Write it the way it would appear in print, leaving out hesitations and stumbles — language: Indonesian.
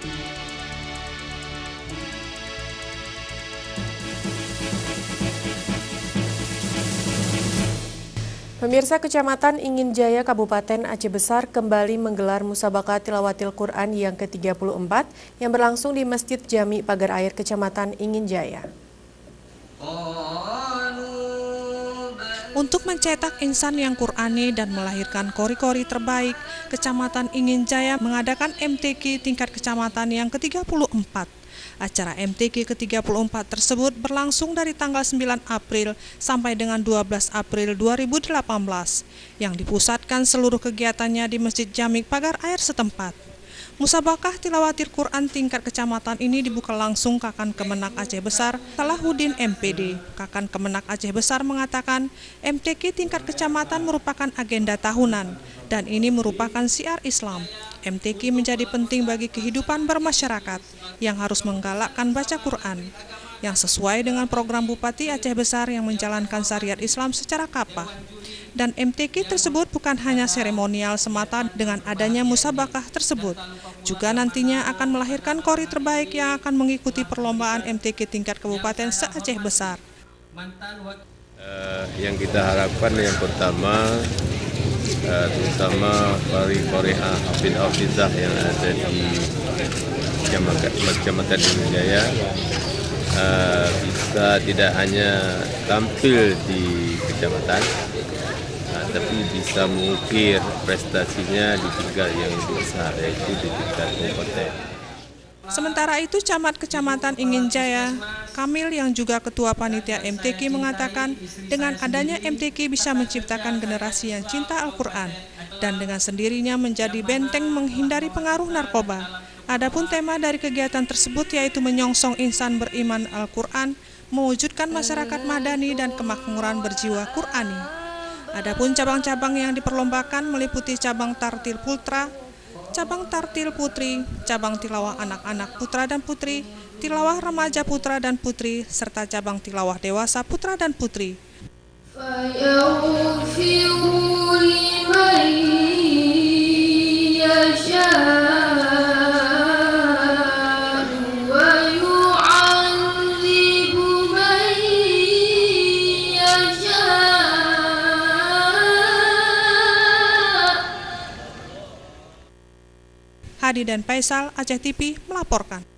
Pemirsa, Kecamatan Inginjaya, Kabupaten Aceh Besar kembali menggelar musabaqah tilawatil Quran yang ke-34 yang berlangsung di Masjid Jami Pagar Air Kecamatan Inginjaya. Untuk mencetak insan yang Qurani dan melahirkan kori-kori terbaik, Kecamatan Inginjaya mengadakan MTQ tingkat kecamatan yang ke-34. Acara MTQ ke-34 tersebut berlangsung dari tanggal 9 April sampai dengan 12 April 2018, yang dipusatkan seluruh kegiatannya di Masjid Jami Pagar Air setempat. Musabaqah tilawatil Quran tingkat kecamatan ini dibuka langsung Kakan Kemenak Aceh Besar, Salahuddin MPD. Kakan Kemenak Aceh Besar mengatakan MTQ tingkat kecamatan merupakan agenda tahunan dan ini merupakan syiar Islam. MTQ menjadi penting bagi kehidupan bermasyarakat yang harus menggalakkan baca Quran, yang sesuai dengan program Bupati Aceh Besar yang menjalankan syariat Islam secara kapah. Dan MTQ tersebut bukan hanya seremonial semata dengan adanya musabaqah tersebut, juga nantinya akan melahirkan kori terbaik yang akan mengikuti perlombaan MTQ tingkat kabupaten se-Aceh Besar. Yang kita harapkan yang pertama, terutama kori-kori hafid-hafizah yang ada di Kecamatan Inginjaya bisa tidak hanya tampil di kecamatan, tapi bisa mengukir prestasinya di tingkat yang lebih besar, yaitu di tingkat kabupaten. Sementara itu, Camat Kecamatan Inginjaya, Kamil yang juga Ketua Panitia MTQ mengatakan dengan adanya MTQ bisa menciptakan generasi yang cinta Al-Quran dan dengan sendirinya menjadi benteng menghindari pengaruh narkoba. Adapun tema dari kegiatan tersebut yaitu menyongsong insan beriman Al-Quran, mewujudkan masyarakat madani dan kemakmuran berjiwa Qurani. Adapun cabang-cabang yang diperlombakan meliputi cabang tartil putra, cabang tartil putri, cabang tilawah anak-anak putra dan putri, tilawah remaja putra dan putri, serta cabang tilawah dewasa putra dan putri. Hadi dan Faisal, Aceh TV melaporkan.